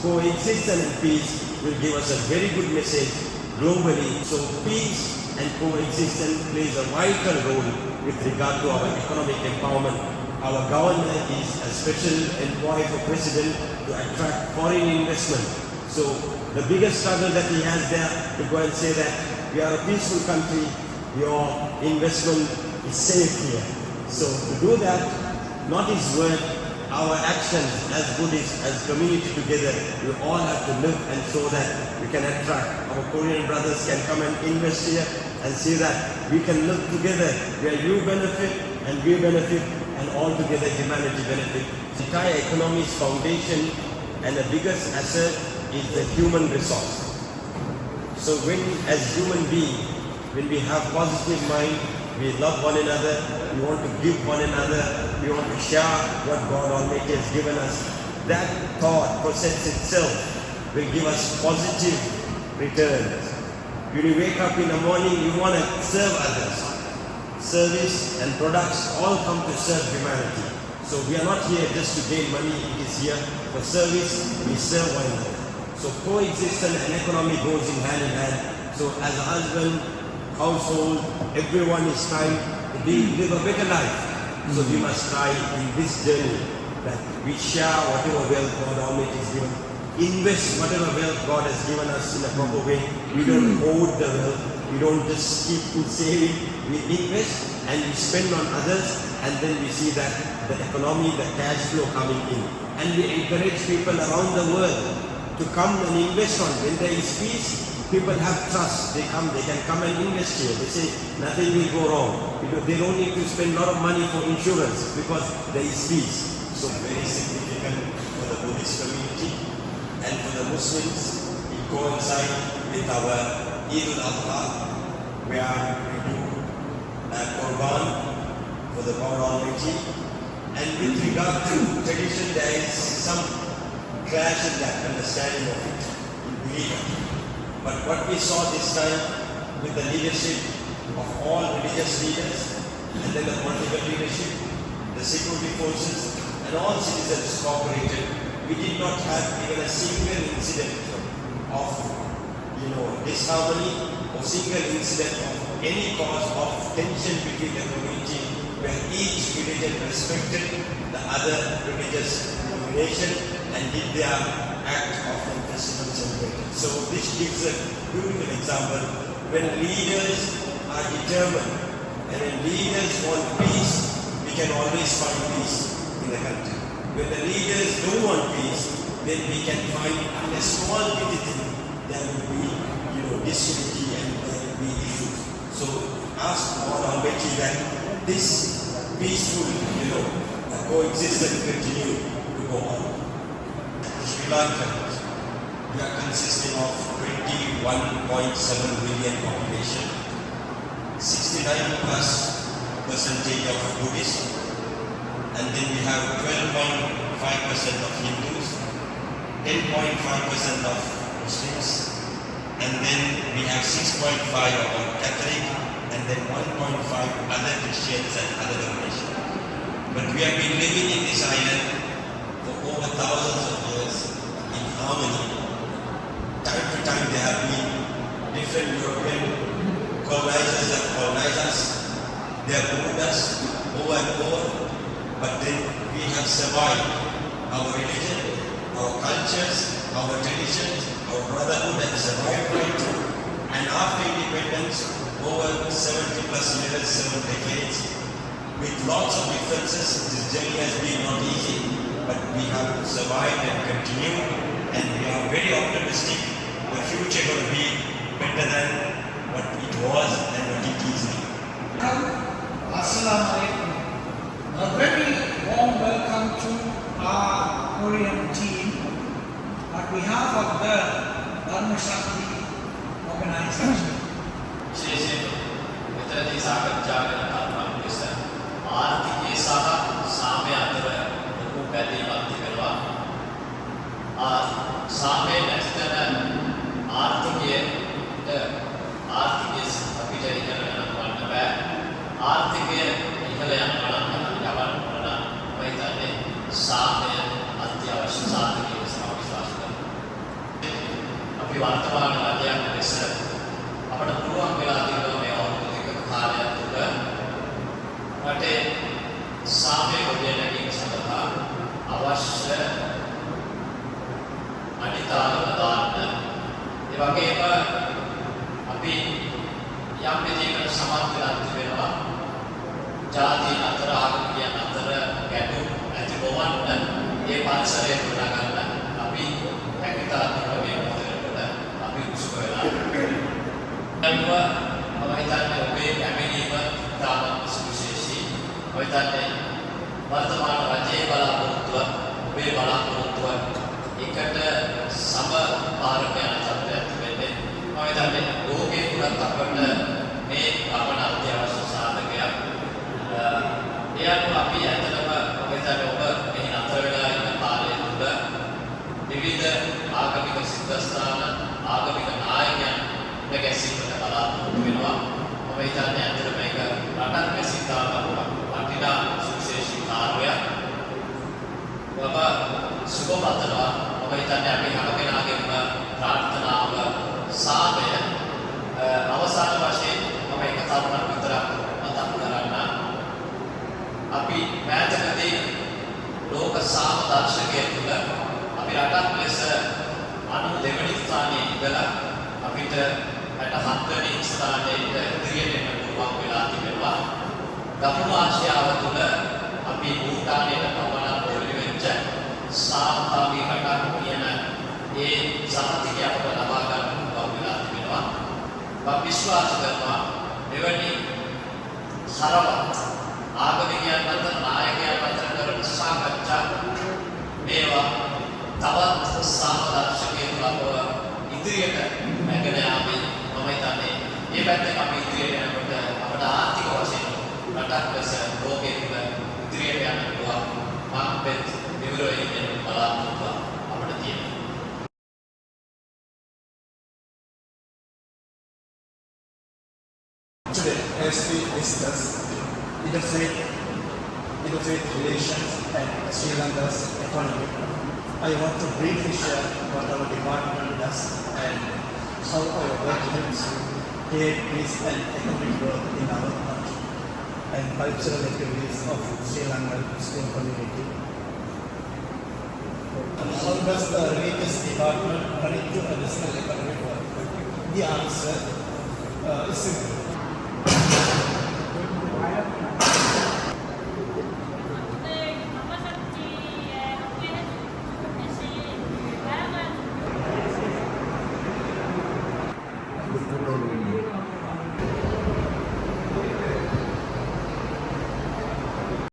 coexistence and peace will give us a very good message globally. So peace and coexistence plays a vital role with regard to our economic empowerment. Our government is a special envoy for President to attract foreign investment. So the biggest struggle that he has there to go and say that we are a peaceful country, your investment is safe here. So to do that, not his word, our actions as Buddhists, as community together, we all have to live and show that we can attract. Our Korean brothers can come and invest here and see that we can live together where you benefit and we benefit and all together humanity benefit. The entire economy's foundation and the biggest asset is the human resource. So when as human beings, when we have positive mind, we love one another, we want to give one another, we want to share what God Almighty has given us. That thought process itself will give us positive returns. When you wake up in the morning, you want to serve others. Service and products all come to serve humanity. So we are not here just to gain money, it is here for service, we serve one another. So coexistence and economy goes in hand in hand. So as a husband, household, everyone is trying to live a better life. So we must try in this journey that we share whatever wealth God Almighty has given. Invest whatever wealth God has given us in a proper way. We don't hoard the wealth. We don't just keep saving. We invest and we spend on others, and then we see that the economy, the cash flow coming in. And we encourage people around the world to come and invest on. When there is peace, people have trust. They can come and invest here. They say nothing will go wrong. They don't need to spend a lot of money for insurance because there is peace. So very significant for the Buddhist community and for the Muslims. It coincides with our Eid al-Adha, where we do a Qurban for the God Almighty. And with regard to tradition, there is some clash in that understanding of it, in belief. But what we saw this time with the leadership of all religious leaders and then the political leadership, the security forces and all citizens cooperated, we did not have even a single incident of disharmony or single incident of any cause of tension between the community where each religion respected the other religious denomination and did their act of festival celebration. So this gives a beautiful example. When leaders are determined and when leaders want peace, we can always find peace in the country. When the leaders don't want peace, then we can find a small petty thing there will be disunity and there will be issues. So ask God Almighty that this peaceful coexistence continue to go on. Sri Lanka, we are consisting of 21.7 million population, 69% of Buddhists, and then we have 12.5% of Hindus, 10.5% of Muslims, and then we have 6.5% of Catholic, and then 1.5% other Christians and other denominations. But we have been living in this island for over thousands of years in harmony. Time to time there have been different European colonizers that colonized us. They have moved us over and over, but then we have survived our religion, our cultures, our traditions, our brotherhood has survived right through. And after independence, over 70 plus years, 7 decades, with lots of differences, this journey has been not easy, but we have survived and continued, and we are very optimistic. The future going to be better than what it was and what it is now. Assalamu alaikum. A very warm welcome to our Korean team on behalf of the Dharma Shakti organization. විශේෂයෙන් මෙතනදී සාකච්ඡා කරන කරුණක් ලෙස ආර්ථිකය සහ සාමය අතර ලොකු බැඳීමක් තිබෙනවා. සාමය නැතිතන ආර්ථිකයට අපිට ඉහළ යන්න බෑ. ආර්ථිකය ඉහළ යනවා නම් මම හිතන්නේ සාමය අත්‍යවශ්‍ය සාධකයක් විශ්වාස කරනවා. අපි වර්තමාන රජයක් ලෙස අපට පුළුවන් වෙලා තියෙනවා මේ අවුරුදු දෙක කාලය තුළ රටේ සාමය ගොඩනැගීම සඳහා අවශ්‍ය අනිතාලම දාන්න. ඒ වගේම අපි යම් විදිහකට සමත් වෙලා තිබෙනවා ජාතීන් අතර ආගමිකයන් අතර ගැටුම් ඇති නොවන්න ඒ පරිසරය ගොඩනගන්න අපි හැකියතාක් මේ මොහොතේකට අපි උත්සුක වෙලා ඉන්නවා. මම හිතන්නේ ඔබේ පැමිණීම තාමත් සුවිශේෂී. මම හිතන්නේ වර්තමාන රජයේ බලාපොරොත්තුව ඔබේ බලාපොරොත්තුව එකට සමපාරක යන තත්ත්වයක් තිබෙන්නේ. මම හිතන්නේ ලෝකේ තුලත් අපට මේ ගමන අත්‍යවශ්‍ය සාධකයක්. ඒ අනුව අපි ඇත්තටම මම හිතන්නේ ඔබ මෙහි නතර වෙලා ඉන්න කාලය තුළ විවිධ ආගමික සිද්ධාස්ථාන ආගමික නායකයන් ගැසීමට බලාපොරොත්තු වෙනවා. මම හිතන්නේ ඇත්තටම මේක රටක් ගැසීතාවක වටිනා සුවිශේෂී කාර්යයක්. ඔබ සුබ පතනවා. මම හිතන්නේ අපි හැම කෙනාගේම ප්‍රාර්ථනාව සාමය අවසාන වශයෙන් මම එක තරුණක් විතරක් මතක් කරන්න. අපි මෑතකදී ලෝක සාම දර්ශකය තුළ අපි රටක් ලෙස 92 වෙනි ස්ථානයේ ඉඳලා අපිට 67 වෙනි ස්ථානයේ ඉදිරියට එන්න පුළුවන් වෙලා තිබෙනවා. දකුණු ආසියාව තුළ අපි භූටානයට පමණ පොළි වෙච්ච සාමකාමී රටක් කියන ඒ සමතිකය අපට ලබා ගන්න පුළුවන් වෙලා තිබෙනවා. මම විශ්වාස කරනවා මෙවැනි සරවත් ආගමිකයන් අතර නායකයන් අතර කරන සාකච්ඡා මේවා තවත් සාමදර්ශකයේ තුලව ඉදිරියට නැගෙන යාමේ මම හිතන්නේ මේ පැත්තෙන් අපි ඉදිරියට යනකොට අපට ආර්ථික වශයෙන් රටක් ලෙස ලෝකයේ තුල ඉදිරියට යන්න පුළුවන් මම පෙත් විවරයෙන් බලාපොරොත්තු අපට තියෙනවා. Today, as we discuss interfaith relations and Sri Lanka's economy, I want to briefly share what our department does and how our work helps create peace and economic growth in our country and cultural activities of Sri Lankan Muslim community. And how does the religious department connect to additional economic growth? The answer is simple.